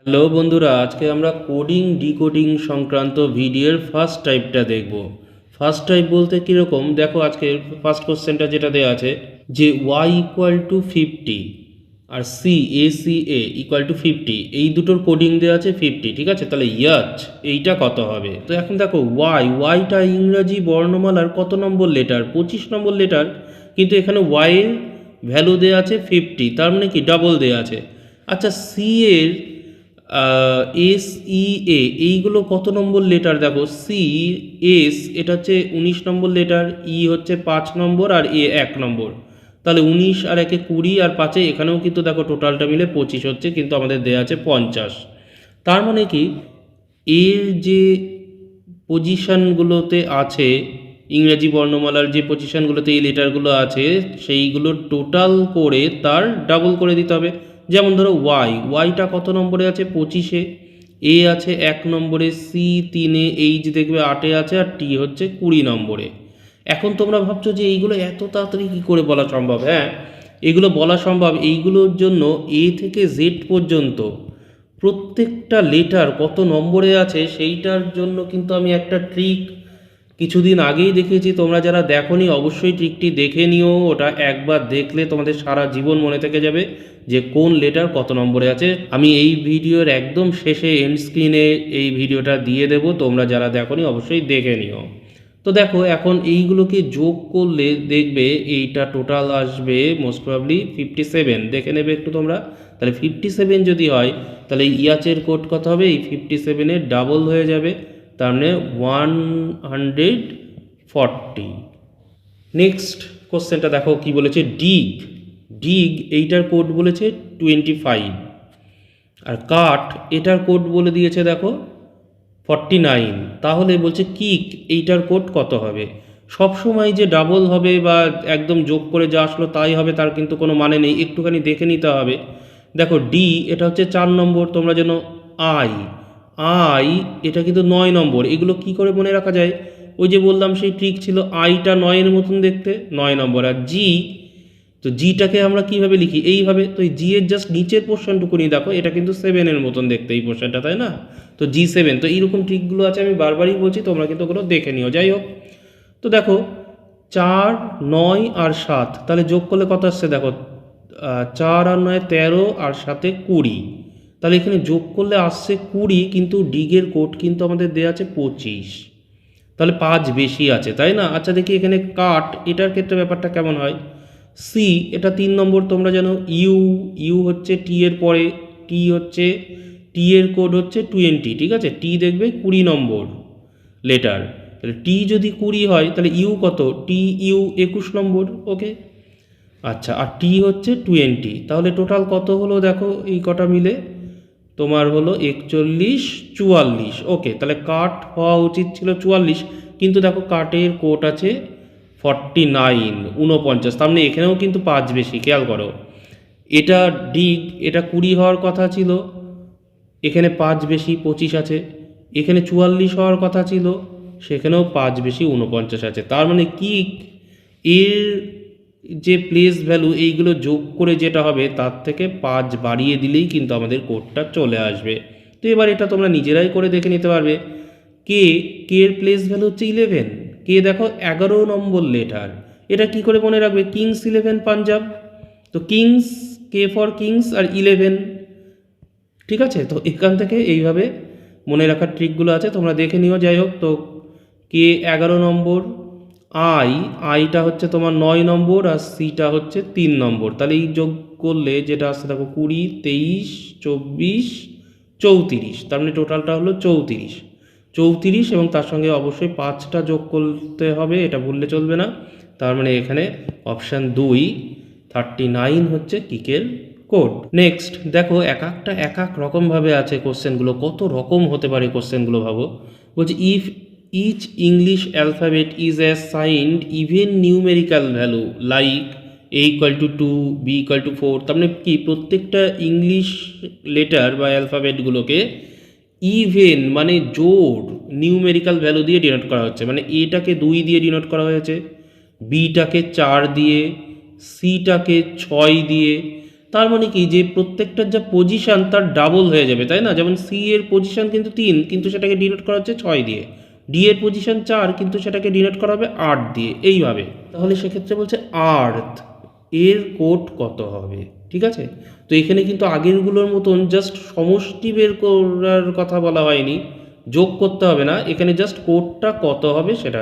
Hello বন্ধুরা, আজকে আমরা কোডিং ডিকোডিং সংক্রান্ত ভিডিওর ফার্স্ট টাইপটা দেখব। ফার্স্ট টাইপ বলতে কীরকম দেখো, আজকে ফার্স্ট কোশ্চেনটা যেটা দেওয়া আছে যে y ইকুয়াল টু 50 আর এ ইকুয়াল টু 50, এই দুটোর কোডিং দেওয়া আছে 50, ঠিক আছে? তাহলে ইয়াচ এইটা কত হবে? তো এখন দেখো ওয়াইটা ইংরাজি বর্ণমালার কত নম্বর লেটার? 25 নম্বর লেটার, কিন্তু এখানে এর ভ্যালু দেওয়া আছে 50, তার মানে কি ডাবল দেওয়া আছে। আচ্ছা, এর এস এইগুলো কত নম্বর লেটার? দেখো এটা হচ্ছে 19 নম্বর লেটার, হচ্ছে 5 নম্বর, আর 1 নম্বর। তাহলে 19 আর 1 20, আর 5 এখানেও কিন্তু দেখো টোটালটা মিলে 25 হচ্ছে, কিন্তু আমাদের দেওয়া আছে 50। তার মানে কি এর যে পজিশানগুলোতে আছে, ইংরেজি বর্ণমালার যে পজিশানগুলোতে এই লেটারগুলো আছে সেইগুলো টোটাল করে তার ডাবল করে দিতে হবে। যেমন ধরো ওয়াইটা কত নম্বরে আছে? 25-এ, এ আছে 1 নম্বরে, সি 3-এ, এইচ দেখবে 8-এ আছে, আর টি হচ্ছে 20 নম্বরে। এখন তোমরা ভাবছো যে এইগুলো এত তাড়াতাড়ি কী করে বলা সম্ভব? হ্যাঁ, এগুলো বলা সম্ভব। এইগুলোর জন্য এ থেকে জেড পর্যন্ত প্রত্যেকটা লেটার কত নম্বরে আছে সেইটার জন্য কিন্তু আমি একটা ট্রিক কিছুদিন আগেই দেখিয়েছি। তোমরা যারা দেখোনি অবশ্যই ট্রিকটি দেখে নিও, ওটা একবার দেখলে তোমাদের সারা জীবন মনে থেকে যাবে যে কোন লেটার কত নম্বরে আছে। আমি এই ভিডিওর একদম শেষে এন্ড স্ক্রিনে এই ভিডিওটা দিয়ে দেব, তোমরা যারা দেখোনি অবশ্যই দেখে নিও। তো দেখো, এখন এইগুলোকে যোগ করলে দেখবে এইটা টোটাল আসবে মোস্ট প্রবাবলি 57। দেখে নেবে একটু তোমরা। তাহলে 57 যদি হয় তাহলে ইয়াচের কোড কত হবে? এই 57-এর ডাবল হয়ে যাবে, তার মানে 140। নেক্সট কোশ্চেনটা দেখো কি বলেছে, ডিগ এইটার কোড বলেছে 25, আর কাট এটার কোড বলে দিয়েছে দেখো 49। তাহলে বলছে কিক এইটার কোড কত হবে? সব সময় যে ডাবল হবে বা একদম যোগ করে যা আসলো তাই হবে তার কিন্তু কোনো মানে নেই, একটুখানি দেখে নিতে হবে। দেখো ডি এটা হচ্ছে 4 নম্বর, তোমরা যেন আই আই এটা কিন্তু 9 নম্বর। এগুলো কি করে মনে রাখা যায়? ওই যে বললাম সেই ট্রিক ছিল, আইটা 9-এর মতন দেখতে, 9 নম্বর। আর জি, তো জিটাকে আমরা কিভাবে লিখি? এইভাবে। তো এই জি এর জাস্ট নিচের পোর্শনটুকুনি দেখো, এটা কিন্তু 7-এর মতন দেখতে এই পোর্শনটা, তাই না? তো G7। তো এইরকম ট্রিকগুলো আছে, আমি বারবারই বলছি, তোমরা কিন্তু ওগুলো দেখে নিও। যাই হোক, তো দেখো 4, 9 আর 7, তাহলে যোগ করলে কত আসছে? দেখো 4 আর 9 13, আর 7-এ 20। তাহলে এখানে যোগ করলে আসছে 20, কিন্তু ডিগের কোড কিন্তু আমাদের দেওয়া আছে 25, তাহলে 5 বেশি আছে, তাই না? আচ্ছা দেখি এখানে কাট এটার ক্ষেত্রে ব্যাপারটা কেমন হয়। সি এটা 3 নম্বর, তোমরা জানো। ইউ হচ্ছে টি এর পরে, টি এর কোড হচ্ছে 20, ঠিক আছে? টি দেখবে 20 নম্বর লেটার, তাহলে টি যদি 20 হয় তাহলে ইউ কত? ইউ 21 নম্বর। ওকে, আচ্ছা, আর টি হচ্ছে 20, তাহলে টোটাল কত হলো দেখো এই কটা মিলে? তোমার হলো 41, 44। ওকে, তাহলে কাট হওয়া উচিত ছিল 44, কিন্তু দেখো কাটের কোট আছে 49, 49, তার মানে এখানেও কিন্তু 5 বেশি, খেয়াল করো। এটা ডিগ এটা 20 হওয়ার কথা ছিল, এখানে 5 বেশি 25 আছে। এখানে 44 হওয়ার কথা ছিল, সেখানেও 5 বেশি 49 আছে। তার মানে কি এর যে প্লেস ভ্যালু এইগুলো যোগ করে যেটা হবে তার থেকে 5 বাড়িয়ে দিলেই কিন্তু আমাদের কোডটা চলে আসবে। তো এবার এটা তোমরা নিজেরাই করে দেখে নিতে পারবে। কে এর প্লেস ভ্যালু হচ্ছে 11। কে দেখো 11 নম্বর লেটার। এটা কি করে মনে রাখবে? কিংস 11 পাঞ্জাব, তো কিংস, কে ফর কিংস, আর 11, ঠিক আছে? তো এখান থেকে এইভাবে মনে রাখার ট্রিকগুলো আছে, তোমরা দেখে নিও। যাই হোক, তো কে 11 নম্বর, আইটা হচ্ছে তোমার 9 নম্বর, আর সিটা হচ্ছে 3 নম্বর। তাহলে এই যোগ করলে যেটা আসছে দেখো 20, 23, 24, 34, তার মানে টোটালটা হলো 34, এবং তার সঙ্গে অবশ্যই 5টা যোগ করতে হবে, এটা ভুললে চলবে না। তার মানে এখানে অপশান 2, 39 হচ্ছে কিকের কোড। নেক্সট দেখো, এক এক রকমভাবে আছে কোশ্চেনগুলো, কত রকম হতে পারে কোশ্চেনগুলো ভাবো। বলছে if each English alphabet is assigned even numerical value like A equal to 2, B equal to 4, তার মানে কি প্রত্যেকটা ইংলিশ লেটার বা অ্যালফাবেটগুলোকে ইভেন মানে জোড় নিউমেরিক্যাল ভ্যালু দিয়ে ডিনোট করা হচ্ছে, মানে এটাকে 2 দিয়ে ডিনোট করা হয়েছে, বিটাকে 4 দিয়ে, সিটাকে 6 দিয়ে, তার মানে কি যে প্রত্যেকটার যা পজিশান তার ডাবল হয়ে যাবে, তাই না? যেমন সি এর পজিশান কিন্তু 3, কিন্তু সেটাকে ডিনোট করা হচ্ছে 6 দিয়ে। ডি এর পজিশান 4, কিন্তু সেটাকে ডিনোট করা হবে 8 দিয়ে, এইভাবে। তাহলে সেক্ষেত্রে বলছে আর্থ এর কোড কত হবে, ঠিক আছে? তো এখানে কিন্তু আগেরগুলোর মতন জাস্ট সমষ্টি বের করার কথা বলা হয়নি, যোগ করতে হবে না, এখানে জাস্ট কোডটা কত হবে সেটা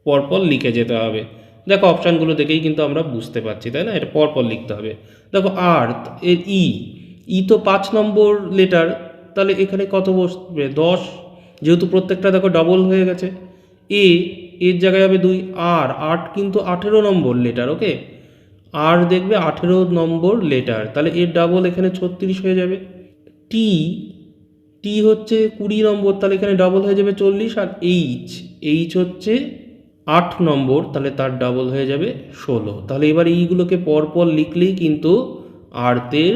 পরপর লিখে যেতে হবে। দেখো অপশানগুলো দেখেই কিন্তু আমরা বুঝতে পারছি, তাই না? এটা পরপর লিখতে হবে। দেখো আর্থ এর ই তো 5 নম্বর লেটার, তাহলে এখানে কত বসবে? 10, যেহেতু প্রত্যেকটা দেখো ডবল হয়ে গেছে। এর জায়গায় হবে 2। আর 8 কিন্তু 18 নম্বর লেটার, ওকে? আর দেখবে 18 নম্বর লেটার, তাহলে এর ডাবল এখানে 36 হয়ে যাবে। টি টি হচ্ছে 20 নম্বর, তাহলে এখানে ডাবল হয়ে যাবে 40। আর এইচ হচ্ছে 8 নম্বর, তাহলে তার ডাবল হয়ে যাবে 16। তাহলে এবার এইগুলোকে পরপর লিখলেই কিন্তু আর্থের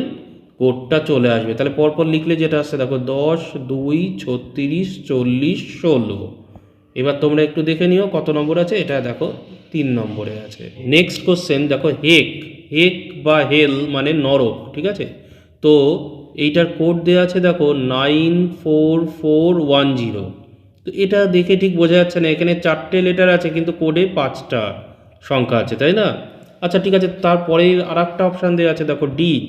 কোডটা চলে আসবে। তাহলে পরপর লিখলে যেটা আসছে দেখো 10, 2, 36, 40, 16। এবার তোমরা একটু দেখে নিও কত নম্বর আছে। এটা দেখো 3 নম্বরে আছে। নেক্সট কোশ্চেন দেখো হেক বা হেল মানে নরক, ঠিক আছে? তো এইটার কোড দেওয়া আছে দেখো 94410। তো এটা দেখে ঠিক বোঝা যাচ্ছে না, এখানে 4টে লেটার আছে কিন্তু কোডে 5টা সংখ্যা আছে, তাই না? আচ্ছা ঠিক আছে, তারপরে আর একটা অপশান দেওয়া আছে দেখো ডিগ,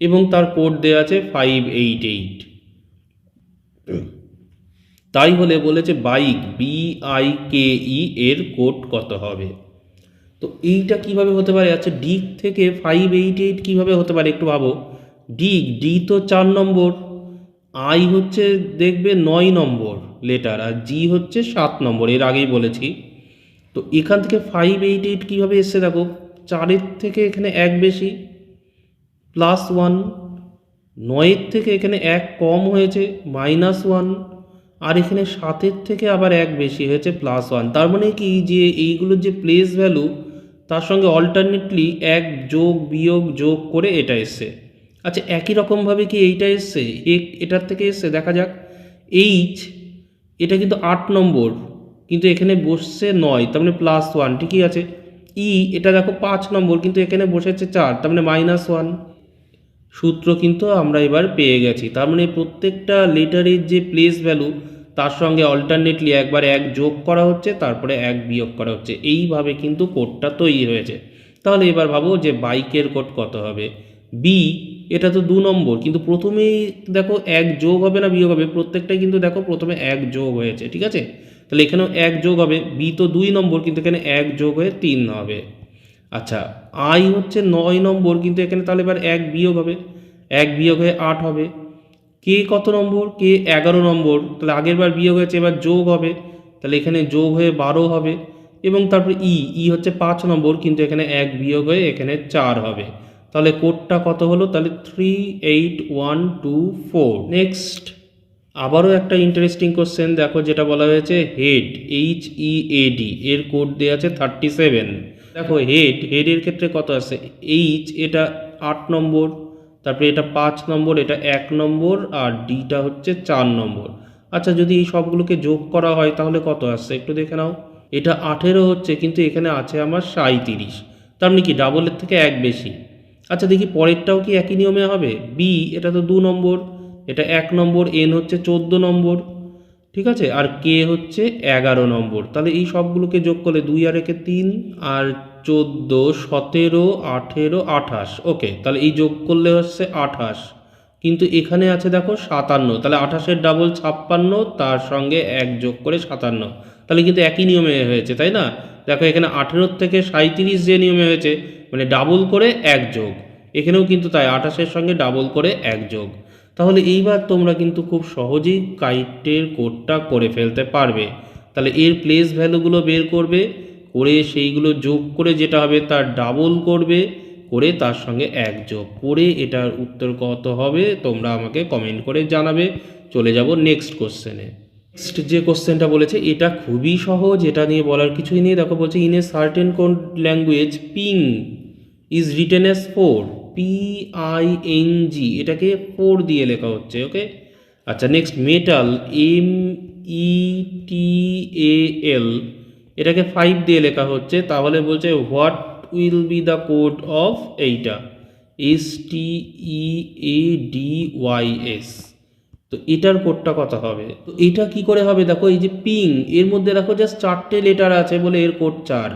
এবং তার কোড দেওয়া আছে 588। তাই হলে বলেছে বাইক BIKE এর কোড কত হবে? তো এইটা কিভাবে হতে পারে? আচ্ছা ডিগ থেকে 588 কিভাবে হতে পারে একটু ভাবো। ডি তো 4 নম্বর, আই হচ্ছে দেখবে 9 নম্বর লেটার, আর জি হচ্ছে 7 নম্বর, এর আগেই বলেছি। তো এখান থেকে 588 কীভাবে এসছে দেখো, 4-এর থেকে এখানে 1 বেশি, +1, 9-এর থেকে এখানে 1 কম হয়েছে, -1, আর এখানে 7-এর থেকে আবার 1 বেশি হয়েছে, +1। তার মানে কি যে এইগুলোর যে প্লেস ভ্যালু তার সঙ্গে অল্টারনেটলি 1 যোগ বিয়োগ যোগ করে এটা এসছে। আচ্ছা একই রকমভাবে কি এইটা এসছে, এটার থেকে এসছে, দেখা যাক। এটা কিন্তু 8 নম্বর, কিন্তু এখানে বসছে 9, তার মানে +1, ঠিকই আছে। এটা দেখো 5 নম্বর, কিন্তু এখানে বসেছে 4, তার মানে -1। সূত্র কিন্তু আমরা এবার পেয়ে গেছি। তার মানে প্রত্যেকটা লেটারের যে প্লেস ভ্যালু তার সঙ্গে অল্টারনেটলি একবার 1 যোগ করা হচ্ছে, তারপরে 1 বিয়োগ করা হচ্ছে, এইভাবে কিন্তু কোডটা তৈরি হয়েছে। তাহলে এবার ভাবো যে বাইকের কোড কত হবে। এটা তো 2 নম্বর, কিন্তু প্রথমেই দেখো 1 যোগ হবে না বিয়োগ হবে, প্রত্যেকটাই কিন্তু দেখো প্রথমে 1 যোগ হয়েছে, ঠিক আছে? তাহলে এখানেও 1 যোগ হবে। তো 2 নম্বর, কিন্তু এখানে 1 যোগ হয়ে 3 হবে। আচ্ছা আই হচ্ছে 9 নম্বর, কিন্তু এখানে তাহলে এবার 1 বিয়োগ হবে, 1 বিয়োগ হয়ে 8 হবে। কে কত নম্বর? কে 11 নম্বর, তাহলে আগের বার বিয়োগ হয়েছে, এবার যোগ হবে, তাহলে এখানে যোগ হয়ে 12 হবে। এবং তারপরে হচ্ছে 5 নম্বর, কিন্তু এখানে 1 বিয়োগ হয়ে এখানে 4 হবে। তাহলে কোডটা কত হলো? তাহলে 38124। নেক্সট আবারও একটা ইন্টারেস্টিং কোশ্চেন দেখো, যেটা বলা হয়েছে HEAD এর কোড দেওয়া আছে 37। দেখো হেডের ক্ষেত্রে কত আছে, এটা 8 নম্বর, তারপরে এটা 5 নম্বর, এটা 1 নম্বর, আর ডিটা হচ্ছে 4 নম্বর। আচ্ছা যদি এই সবগুলোকে যোগ করা হয় তাহলে কত আসছে একটু দেখে নাও। এটা 18 হচ্ছে, কিন্তু এখানে আছে আমার 37, তার মানে কি ডাবলের থেকে 1 বেশি। আচ্ছা দেখি পরেরটাও কি একই নিয়মে হবে। এটা তো 2 নম্বর, এটা 1 নম্বর, এন হচ্ছে 14 নম্বর, ঠিক আছে, আর কে হচ্ছে 11 নম্বর। তাহলে এই সবগুলোকে যোগ করলে 2 আর 1 3, আর 14, 17, 18, 28, ওকে। তাহলে এই যোগ করলে হচ্ছে 28, কিন্তু এখানে আছে দেখো 57, তাহলে 28-এর ডাবল 56, তার সঙ্গে 1 যোগ করে 57, তাহলে কিন্তু একই নিয়মে হয়েছে, তাই না? দেখো এখানে 18 থেকে 37 যে নিয়মে হয়েছে, মানে ডাবল করে 1 যোগ, এখানেও কিন্তু তাই 28-এর সঙ্গে ডাবল করে 1 যোগ। তাহলে এইবার তোমরা কিন্তু খুব সহজেই কাইটের কোডটা করে ফেলতে পারবে। তাহলে এর প্লেস ভ্যালুগুলো বের করবে, করে সেইগুলো যোগ করে যেটা হবে তার ডাবল করবে, করে তার সঙ্গে 1 যোগ করে এটার উত্তর কত হবে তোমরা আমাকে কমেন্ট করে জানাবে। চলে যাব নেক্সট কোশ্চেনে। নেক্সট যে কোশ্চেনটা বলেছে এটা খুবই সহজ, এটা নিয়ে বলার কিছুই নেই। দেখো বলছে in a certain code language ping is written as 4, PING, এটাকে 4 দিয়ে লেখা হচ্ছে, ওকে। আচ্ছা নেক্সট মেটাল METAL, এটাকে 5 দিয়ে লেখা হচ্ছে, তাহলে বলছে what will be the code of এইটা STEADYS। তো এটার কোডটা কত হবে? তো এটা কি করে হবে দেখো, এই যে পিং এর মধ্যে দেখো জাস্ট 4টে লেটার আছে বলে এর কোড 4।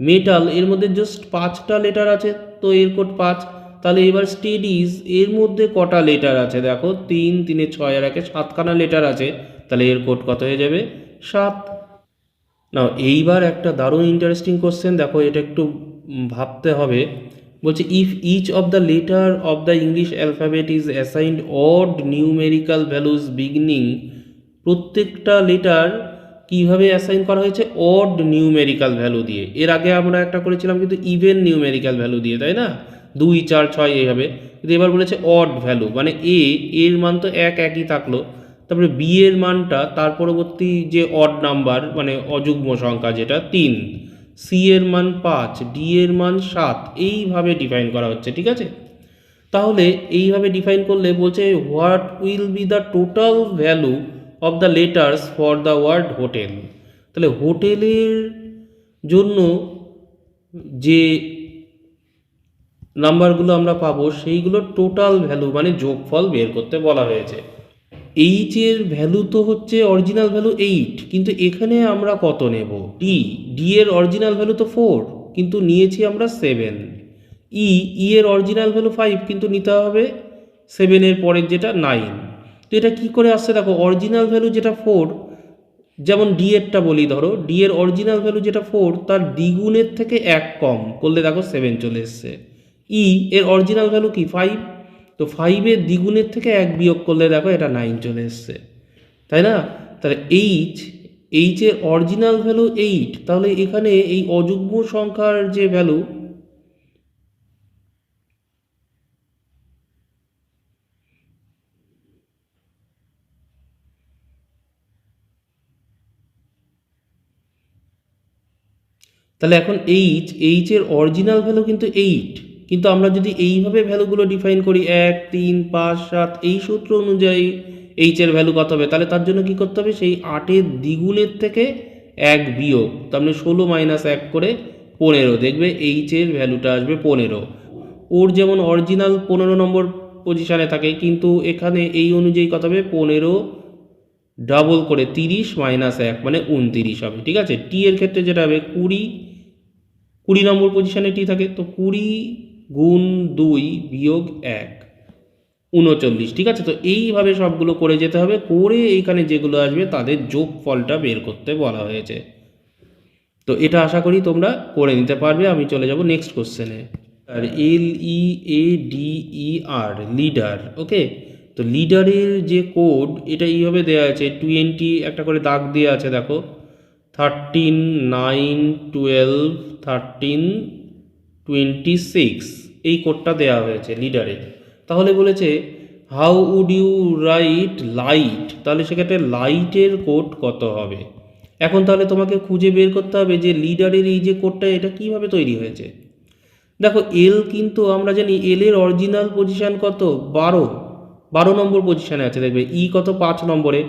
মেটাল এর মধ্যে জাস্ট 5টা লেটার আছে তো এর কোড 5। তাহলে এবার স্টেডিজ এর মধ্যে কটা লেটার আছে দেখো, 3 3 6 আর 1 7খানা লেটার আছে, তাহলে এর কোড কত হয়ে যাবে? 7। নাও এইবার একটা দারুণ ইন্টারেস্টিং কোশ্চেন দেখো, এটা একটু ভাবতে হবে। বলছে if each of the letter of the English alphabet is assigned odd numerical values beginning, প্রত্যেকটা লেটার কিভাবে অ্যাসাইন করা হয়েছে? অড নিউমেরিক্যাল ভ্যালু দিয়ে। এর আগে আমরা একটা করেছিলাম কিন্তু ইভেন নিউমেরিক্যাল ভ্যালু দিয়ে, তাই না? 2 4 6 এইভাবে। কিন্তু এবার বলেছে অড ভ্যালু, মানে এর মান তো একই থাকলো, তারপরে বি এর মানটা তার পরবর্তী যে অড নাম্বার মানে অযুগ্ম সংখ্যা যেটা 3, সি এর মান 5, ডি এর মান 7, এইভাবে ডিফাইন করা হচ্ছে, ঠিক আছে? তাহলে এইভাবে ডিফাইন করলে বলছে what will be the total value of the letters for the word hotel. তাহলে হোটেলের জন্য যে নাম্বারগুলো আমরা পাবো সেইগুলোর টোটাল ভ্যালু মানে যোগফল বের করতে বলা হয়েছে। এইচ এর ভ্যালু তো হচ্ছে অরিজিনাল ভ্যালু 8, কিন্তু এখানে আমরা কত নেব? ডি এর অরিজিনাল ভ্যালু তো 4, কিন্তু নিয়েছি আমরা 7। ই এর অরিজিনাল ভ্যালু 5, কিন্তু নিতে হবে 7 এর পরের যেটা 9। তো এটা কি করে আসছে দেখো, অরিজিনাল ভ্যালু যেটা 4, যেমন ডি এরটা বলি, ধরো ডি এর অরিজিনাল ভ্যালু যেটা 4 তার দ্বিগুণের থেকে 1 কম করলে দেখো 7 চলে এসছে। এর অরিজিনাল ভ্যালু কি 5, তো 5-এর দ্বিগুণের থেকে 1 বিয়োগ করলে দেখো এটা 9 চলে এসছে, তাই না? তাহলে এইচ এর অরিজিনাল ভ্যালু 8, তাহলে এখানে এই অযুগ্ম সংখ্যার যে ভ্যালু তাহলে এখন এইচ এর অরিজিনাল ভ্যালু কিন্তু 8, কিন্তু আমরা যদি এইভাবে ভ্যালুগুলো ডিফাইন করি 1 3 5 7 এই সূত্র অনুযায়ী এইচ এর ভ্যালু কত হবে? তাহলে তার জন্য কি করতে হবে? সেই 8-এর দ্বিগুণের থেকে 1 বিয়োগ, তার মানে 16 মাইনাস 1 করে 15, দেখবে এইচ এর ভ্যালুটা আসবে 15। ওর যেমন অরিজিনাল 15 নম্বর পজিশানে থাকে, কিন্তু এখানে এই অনুযায়ী কত হবে? 15 ডাবল করে 30 মাইনাস 1 মানে 29 হবে, ঠিক আছে? টি এর ক্ষেত্রে যেটা হবে 20 নম্বর পজিশানে টি থাকে, তো 20 গুণ 2 বিয়োগ 1 39, ঠিক আছে? তো এইভাবে সবগুলো করে যেতে হবে, করে এইখানে যেগুলো আসবে তাদের যোগফলটা বের করতে বলা হয়েছে। তো এটা আশা করি তোমরা করে নিতে পারবে। আমি চলে যাব নেক্সট কোশ্চেনে। আর LEADER লিডার, ওকে? তো লিডারের যে কোড এটা এইভাবে দেওয়া আছে, 20 একটা করে দাগ দেওয়া আছে দেখো, 13 9 12 13 26 এই কোডটা দেওয়া হয়েছে লিডারের। তাহলে বলেছে how would you write light, তাহলে সেক্ষেত্রে লাইটের কোড কত হবে? এখন তাহলে তোমাকে খুঁজে বের করতে হবে যে লিডারের এই যে কোডটা এটা কিভাবে তৈরি হয়েছে। দেখো এল, কিন্তু আমরা জানি এল এর অরিজিনাল পজিশান কত? 12 নম্বর পজিশানে আছে, দেখবে ই কত 5 নম্বরে,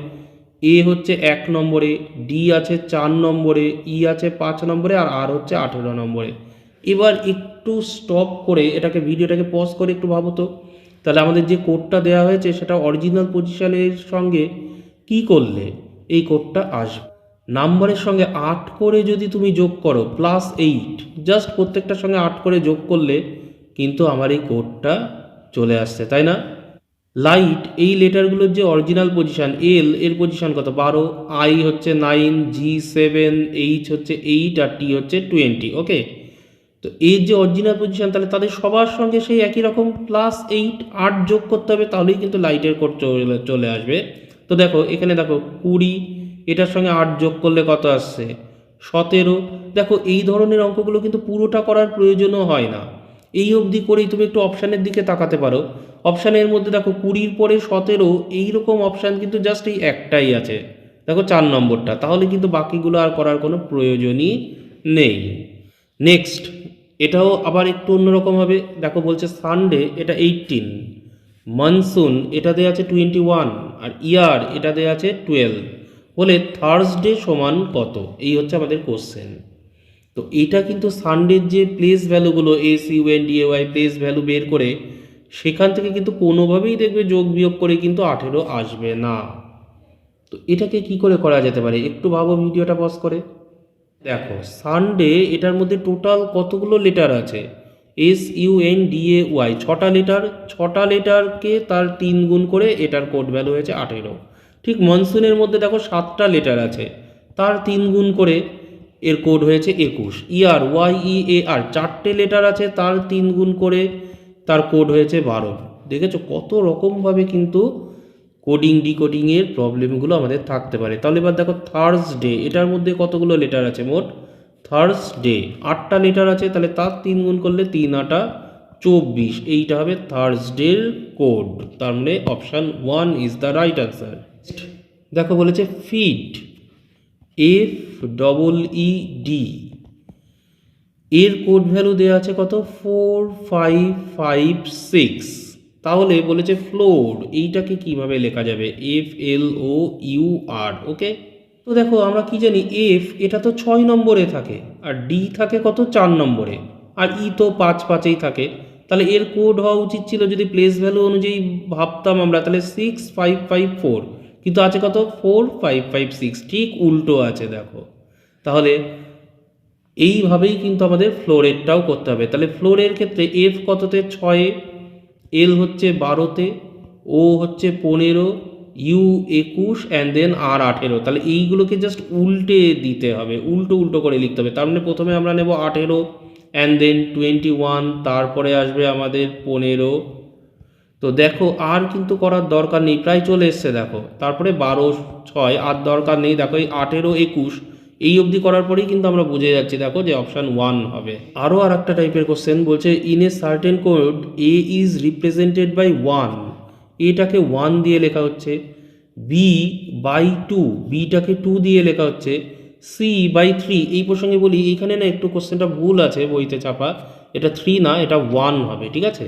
এ হচ্ছে 1 নম্বরে, ডি আছে 4 নম্বরে, ই আছে 5 নম্বরে, আর হচ্ছে 18 নম্বরে। এবার একটু স্টপ করে এটাকে ভিডিওটাকে পজ করে একটু ভাবো তো, তাহলে আমাদের যে কোডটা দেওয়া হয়েছে সেটা অরিজিনাল পজিশানের সঙ্গে কি করলে এই কোডটা আসবে? নাম্বারের সঙ্গে 8 করে যদি তুমি যোগ করো +8, জাস্ট প্রত্যেকটার সঙ্গে 8 করে যোগ করলে কিন্তু আমার এই কোডটা চলে আসছে, তাই না? লাইট এই লেটারগুলোর যে অরিজিনাল পজিশান, এল এর পজিশান কত? 12, আই হচ্ছে 9, জি 7, এইচ হচ্ছে 8 আর টি হচ্ছে 20, ওকে? তো এর যে অরিজিনাল পজিশান, তাহলে তাদের সবার সঙ্গে সেই একই রকম +8 8 যোগ করতে হবে, তাহলেই কিন্তু লাইটের কোড চলে আসবে। তো দেখো এখানে দেখো 20, এটার সঙ্গে 8 যোগ করলে কত আসছে? 17। দেখো এই ধরনের অঙ্কগুলো কিন্তু পুরোটা করার প্রয়োজনও হয় না, এই অবধি করেই তুমি একটু অপশানের দিকে তাকাতে পারো। অপশানের মধ্যে দেখো 20 পরে 17, এইরকম অপশান কিন্তু জাস্ট এই একটাই আছে, দেখো 4 নম্বরটা, তাহলে কিন্তু বাকিগুলো আর করার কোনো প্রয়োজনই নেই। নেক্সট, এটাও আবার একটু অন্যরকম হবে। দেখো বলছে সানডে এটা 18, মনসুন এটা দেওয়া আছে 21, আর ইয়ার এটা দেওয়া আছে 12, বলে থার্সডে সমান কত? এই হচ্ছে আমাদের কোশ্চেন। তো এটা কিন্তু সানডের যে প্লেস ভ্যালুগুলো SUNDAY প্লেস ভ্যালু বের করে সেখান থেকে কিন্তু কোনোভাবেই দেখবে যোগ বিয়োগ করে কিন্তু 18 আসবে না। তো এটাকে কি করে করা যেতে পারে একটু ভাবো ভিডিওটা পজ করে। দেখো সানডে এটার মধ্যে টোটাল কতগুলো লেটার আছে, SUNDAY ছটা লেটারকে তার 3 গুণ করে এটার কোড ভ্যালু হয়েছে 18। ঠিক মনসুনের মধ্যে দেখো 7টা লেটার আছে, তার 3 গুণ করে এর কোড হয়েছে 21। YEAR 4টে লেটার আছে, তার 3 গুণ করে তার কোড হয়েছে 12। দেখেছো কত রকমভাবে কিন্তু কোডিং ডিকোডিংয়ের প্রবলেমগুলো আমাদের থাকতে পারে। তাহলে এবার দেখো থার্সডে এটার মধ্যে কতগুলো লেটার আছে মোট, থার্সডে 8টা লেটার আছে, তাহলে তার 3 গুণ করলে 3 8 24, এইটা হবে থার্সডের কোড। তার মানে option 1 is the right answer. দেখো বলেছে ফিড, FEED, এর কোড ভ্যালু দেওয়া আছে কত 4556। তাহলে বলেছে ফ্লোর, এইটাকে কিভাবে লেখা যাবে FLOUR। ওকে, তো দেখো আমরা কি জানি এটা তো 6 নম্বরে থাকে, আর ডি থাকে কত 4 নম্বরে, আর তো 5 থাকে। তাহলে এর কোড হওয়া উচিত ছিল যদি প্লেস ভ্যালু অনুযায়ী ভাবতাম আমরা, তাহলে 6554, কিন্তু আছে কত 4556, ঠিক উল্টো আছে দেখো। তাহলে এইভাবেই কিন্তু আমাদের ফ্লোরেরটাও করতে হবে। তাহলে ফ্লোরের ক্ষেত্রে F কততে 6, L হচ্ছে 12তে, O হচ্ছে 15, U 21 অ্যান্ড দেন R 18। তাহলে এইগুলোকে জাস্ট উল্টে দিতে হবে, উল্টো করে লিখতে হবে। তার মানে প্রথমে আমরা নেব 18 অ্যান্ড দেন 21, তারপরে আসবে আমাদের 15। তো দেখো আর কিন্তু করার দরকার নেই, প্রায় চলে এসছে দেখো। তারপরে 12 6 আর দরকার নেই, দেখো এই 18 21 এই অবধি করার পরেই কিন্তু আমরা বুঝে যাচ্ছি দেখো যে অপশান 1 হবে। আরও আর একটা টাইপের কোশ্চেন বলছে in a certain code A is represented by 1, এটাকে 1 দিয়ে লেখা হচ্ছে, B বাই 2, বিটাকে 2 দিয়ে লেখা হচ্ছে, C বাই 3। এই প্রসঙ্গে বলি এইখানে না একটু কোশ্চেনটা ভুল আছে বইতে চাপা, এটা 3 না, এটা 1 হবে, ঠিক আছে।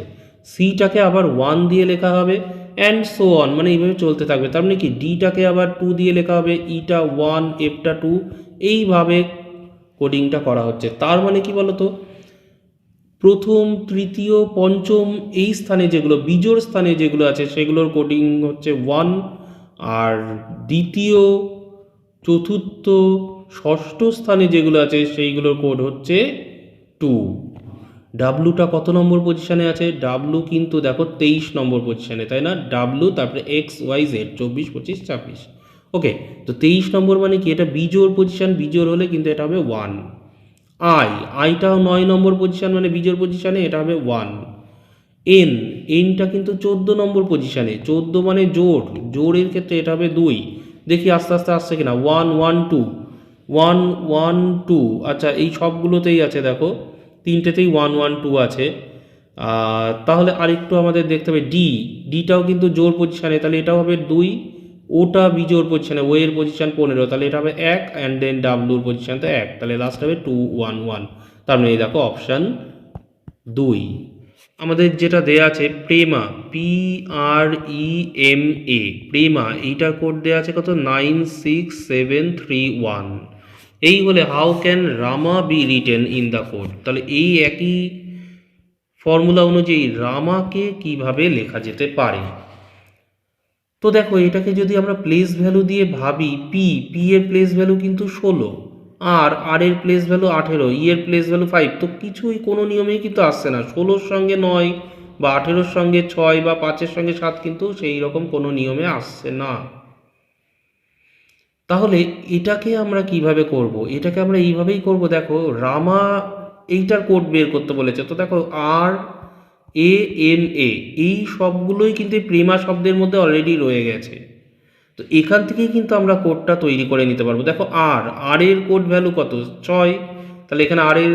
সিটাকে আবার 1 দিয়ে লেখা হবে অ্যান্ড সো অন, মানে এইভাবে চলতে থাকবে। তার মানে কি ডিটাকে আবার 2 দিয়ে লেখা হবে, ইটা 1 এফটা 2, এইভাবে কোডিংটা করা হচ্ছে। তার মানে কি বলতো, প্রথম তৃতীয় পঞ্চম এই স্থানে যেগুলো বিজোড় স্থানে যেগুলো আছে সেগুলোর কোডিং হচ্ছে 1, আর দ্বিতীয় চতুর্থ ষষ্ঠ স্থানে যেগুলো আছে সেইগুলোর কোড হচ্ছে 2। ডাব্লুটা কত নম্বর পজিশানে আছে, ডাব্লু কিন্তু দেখো 23 নম্বর পজিশানে, তাই না। ডাব্লু তারপরে XYZ 24 25 26। ওকে, তো 23 নম্বর মানে কি, এটা বিজোড় পজিশান, বিজোড় হলে কিন্তু এটা হবে 1। আইটাও 9 নম্বর পজিশান মানে বিজোড় পজিশানে, এটা হবে 1। এনটা কিন্তু 14 নম্বর পজিশানে, 14 মানে জোড়ের ক্ষেত্রে এটা হবে 2। দেখি আস্তে আস্তে আসছে কিনা, 1 1 2 1 1 2, আচ্ছা এই সবগুলোতেই আছে দেখো, তিনটেতেই 1 1 2 আছে। তাহলে আরেকটু আমাদের দেখতে হবে ডিটাও কিন্তু জোর পজিশানে, তাহলে এটাও হবে 2। ওটা বিজোর পজিশানে, ও এর পজিশান 15, তাহলে এটা হবে 1 অ্যান্ড দেন ডাব্লুর পজিশান তো 1, তাহলে লাস্ট হবে 2 1 1। তার মানে এই দেখো অপশান 2। আমাদের যেটা দেয়া আছে প্রেমা, PREMA, প্রেমা, এইটার কোড দেওয়া আছে কত 96731। এই বলে how can Rama be written in the code, তাহলে এই একই ফর্মুলা অনুযায়ী রামাকে কিভাবে লেখা যেতে পারে। তো দেখো এটাকে যদি আমরা প্লেস ভ্যালু দিয়ে ভাবি, পি এর প্লেস ভ্যালু কিন্তু 16, আর এর প্লেস ভ্যালু 18, এর প্লেস ভ্যালু 5, তো কিছুই কোনো নিয়মেই কিন্তু আসছে না। 16-র সঙ্গে 9 বা 18-র সঙ্গে 6 বা 5-এর সঙ্গে 7 কিন্তু সেই রকম কোনো নিয়মে আসছে না। তাহলে এটাকে আমরা কিভাবে করব, এটাকে আমরা এইভাবেই করব। দেখো রামা এইটার কোড বের করতে বলেছে, তো দেখো RAMA এই সবগুলোই কিন্তু প্রেমা শব্দের মধ্যে অলরেডি রয়ে গেছে। তো এখান থেকেই কিন্তু আমরা কোডটা তৈরি করে নিতে পারবো। দেখো আর এর কোড ভ্যালু কত 6, তাহলে এখানে আর এর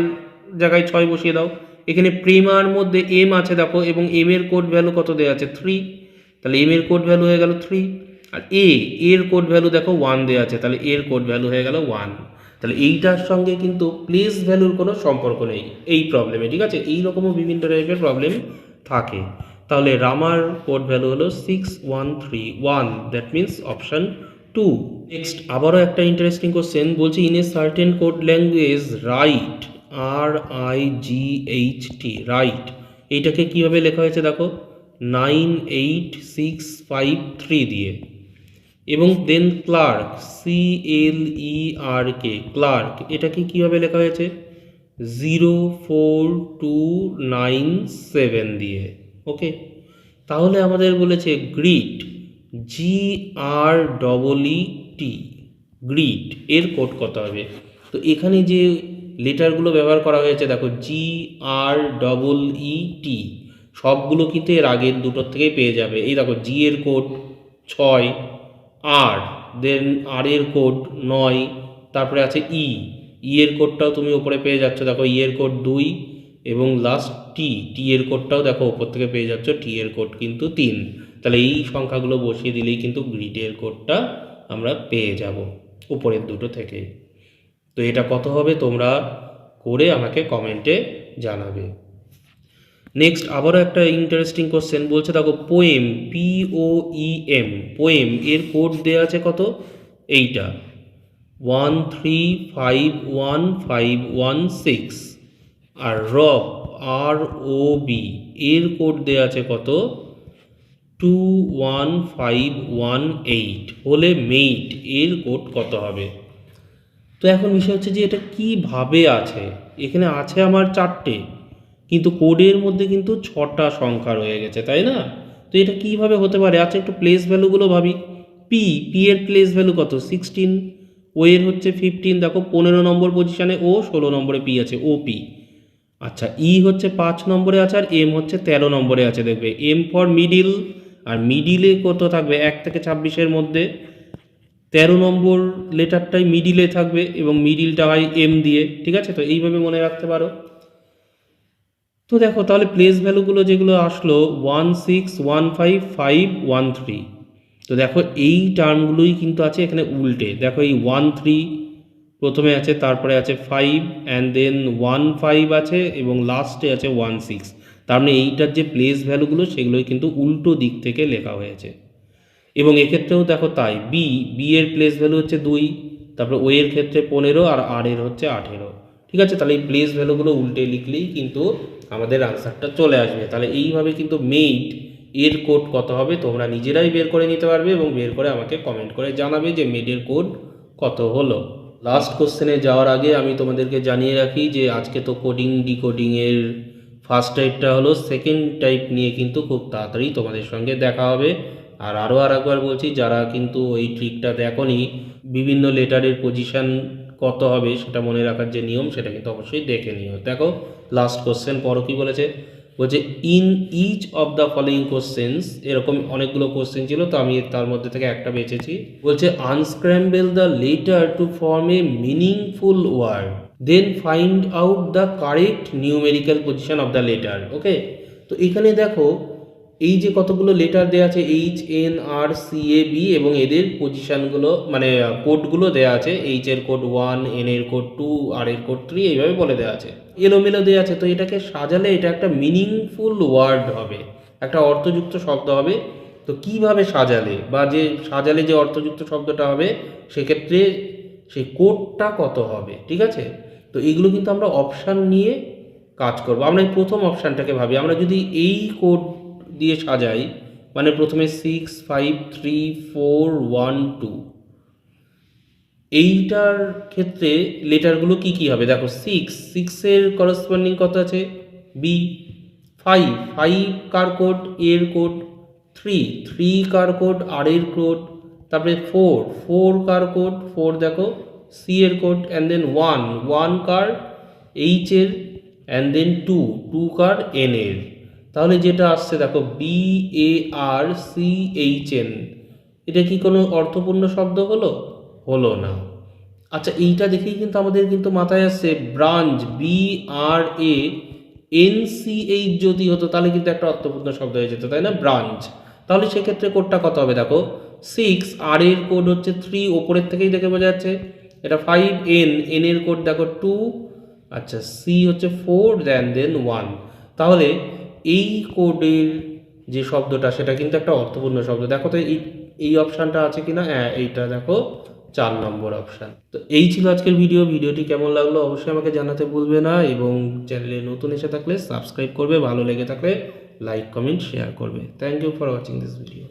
জায়গায় 6 বসিয়ে দাও। এখানে প্রেমার মধ্যে এম আছে দেখো, এবং এম এর কোড ভ্যালু কত দেওয়া আছে 3, তাহলে এম এর কোড ভ্যালু হয়ে গেল 3। আর এর কোড ভ্যালু দেখো 1 দেওয়া আছে, তাহলে এর কোড ভ্যালু হয়ে গেল 1। তাহলে এইটার সঙ্গে কিন্তু প্লেস ভ্যালুর কোনো সম্পর্ক নেই এই প্রবলেমে, ঠিক আছে। এইরকমও বিভিন্ন টাইপের প্রবলেম থাকে। তাহলে রামার কোড ভ্যালু হলো 6131, that means option two. Next আবারও একটা ইন্টারেস্টিং কোশ্চেন বলছে in a certain code language right, RIGHT, right এইটাকে কীভাবে লেখা হয়েছে দেখো 98653 দিয়ে। এবং দেন ক্লার্ক, CLERK, ক্লার্ক এটাকে কীভাবে লেখা হয়েছে 04297 দিয়ে। ওকে, তাহলে আমাদের বলেছে গ্রিট, GREET, গ্রিট এর কোড কত হবে? তো এখানে যে লেটারগুলো ব্যবহার করা হয়েছে দেখো GREET সবগুলো কিন্তু এর আগের দুটোর থেকেই পেয়ে যাবে। এই দেখো জি এর কোড 6, আর দেন আর এর কোড 9, তারপরে আছে ই এর কোডটাও তুমি ওপরে পেয়ে যাচ্ছ দেখো ই এর কোড 2, এবং লাস্ট টি এর কোডটাও দেখো ওপর থেকে পেয়ে যাচ্ছ, টি এর কোড কিন্তু 3। তাহলে এই সংখ্যাগুলো বসিয়ে দিলেই কিন্তু গ্রিডের কোডটা আমরা পেয়ে যাব উপরের দুটো থেকে। তো এটা কত হবে তোমরা করে আমাকে কমেন্টে জানাবে। নেক্সট আবারও একটা ইন্টারেস্টিং কোশ্চেন বলছে দেখো পোয়েম, POEM, পোয়েম এর কোড দেওয়া আছে কত? এইটা 1351516। আর রব, ROB এর কোড দেওয়া আছে কত? 21518। হলে মেইট এর কোড কত হবে? তো এখন বিষয় হচ্ছে যে এটা কিভাবে আছে, এখানে আছে আমার 4টে, কিন্তু কোডের মধ্যে কিন্তু 6টা সংখ্যা রয়ে গেছে, তাই না? তো এটা কিভাবে হতে পারে? আচ্ছা একটু প্লেস ভ্যালুগুলো ভাবি। পি এর প্লেস ভ্যালু কত? 16। ও এর হচ্ছে 15, দেখো 15 নম্বর পজিশানে ও, 16 নম্বরে পি আছে, OP। আচ্ছা ই হচ্ছে 5 নম্বরে আছে, আর এম হচ্ছে 13 নম্বরে আছে, দেখবে এম ফর মিডিল। আর মিডিলে কত থাকবে? 1 থেকে 26-এর মধ্যে 13 নম্বর লেটারটাই মিডিলে থাকবে, এবং মিডিলটা হয় এম দিয়ে, ঠিক আছে? তো এইভাবে মনে রাখতে পারো। তো দেখো তাহলে প্লেস ভ্যালুগুলো যেগুলো আসলো 1615513। তো দেখো এই টার্মগুলোই কিন্তু আছে এখানে উল্টে। দেখো এই 13 প্রথমে আছে, তারপরে আছে 5, অ্যান্ড দেন 15 আছে, এবং লাস্টে আছে 16। তার মানে এইটার যে প্লেস ভ্যালুগুলো সেগুলোই কিন্তু উল্টো দিক থেকে লেখা হয়েছে। এবং এক্ষেত্রেও দেখো তাই, বি এর প্লেস ভ্যালু হচ্ছে 2, তারপরে ও এর ক্ষেত্রে 15, আর এর হচ্ছে 18। ঠিক আছে, তাহলে এই প্লেস ভ্যালুগুলো উল্টে লিখলেই কিন্তু আমাদের আনসারটা চলে আসবে। তাহলে এইভাবে কিন্তু মেইট এর কোড কত হবে তোমরা নিজেরাই বের করে নিতে পারবে, এবং বের করে আমাকে কমেন্ট করে জানাবে যে মেডের কোড কত হলো। লাস্ট কোশ্চেনে যাওয়ার আগে আমি তোমাদেরকে জানিয়ে রাখি যে আজকে তো কোডিং ডিকোডিংয়ের ফার্স্ট টাইপটা হলো, সেকেন্ড টাইপ নিয়ে কিন্তু খুব তাড়াতাড়ি তোমাদের সঙ্গে দেখা হবে। আর একবার বলছি, যারা কিন্তু ওই ট্রিকটা দেখোনি, বিভিন্ন লেটারের পজিশান কত হবে সেটা মনে রাখার যে নিয়ম, সেটা কিন্তু অবশ্যই দেখে নিও। দেখো লাস্ট কোশ্চেন পরও কি বলেছে, বলছে in each of the following questions, এরকম অনেকগুলো কোশ্চেন ছিল, তো আমি তার মধ্যে থেকে একটা বেছেছি। বলছে unscramble the letter to form a meaningful word, then find out the correct numerical position of the letter. Okay, তো এখানে দেখো এই যে কতগুলো লেটার দেওয়া আছে HNRCAB, এবং এদের পজিশানগুলো মানে কোডগুলো দেওয়া আছে। এইচ এর কোড 1, এন এর কোড 2, আর এর কোড 3, এইভাবে বলে দেওয়া আছে, এলোমেলো দেওয়া আছে। তো এটাকে সাজালে এটা একটা মিনিংফুল ওয়ার্ড হবে, একটা অর্থযুক্ত শব্দ হবে। তো কিভাবে সাজালে, বা যে সাজালে যে অর্থযুক্ত শব্দটা হবে, সেক্ষেত্রে সেই কোডটা কত হবে, ঠিক আছে? তো এইগুলো কিন্তু আমরা অপশান নিয়ে কাজ করব। আমরা এই প্রথম অপশানটাকে ভাবি, আমরা যদি এই কোড দিয়ে সাজাই, মানে প্রথমে 6 5 3 4 1 2, এইটার ক্ষেত্রে লেটারগুলো কি কি হবে? দেখো 6 এর করসপন্ডিং কত আছে? বি। 5 কার কোড? এর কোড। 3 কার কোড? আর এর কোড। তারপরে 4 কার কোড? 4 দেখো সি এর কোড। অ্যান্ড দেন 1 কার? এইচ এর। অ্যান্ড দেন 2 কার? এন এর। তাহলে যেটা আসছে দেখো BARCHN, এটা কি কোনো অর্থপূর্ণ শব্দ হলো? হলো না। আচ্ছা এইটা দেখেই কিন্তু আমাদের কিন্তু মাথায় আসছে ব্রাঞ্চ, BRANCH যদি হতো তাহলে কিন্তু একটা অর্থপূর্ণ শব্দ হয়ে যেত, তাই না? ব্রাঞ্চ। তাহলে সেক্ষেত্রে কোডটা কত হবে? দেখো 6, আর এর কোড হচ্ছে 3, ওপরের থেকেই দেখে বোঝা যাচ্ছে। এটা 5, এন এর কোড দেখো 2, আচ্ছা সি হচ্ছে 4, দেন 1। তাহলে এই কোডের যে শব্দটা সেটা কিন্তু একটা অর্থপূর্ণ শব্দ। দেখো তো এই অপশানটা আছে কিনা, হ্যাঁ এইটা দেখো 4 নম্বর অপশান। তো এই ছিল আজকের ভিডিওটি কেমন লাগলো অবশ্যই আমাকে জানাতে ভুলবে না, এবং চ্যানেলে নতুন এসে থাকলে সাবস্ক্রাইব করবে, ভালো লেগে থাকলে লাইক কমেন্ট শেয়ার করবে। Thank you for watching this video.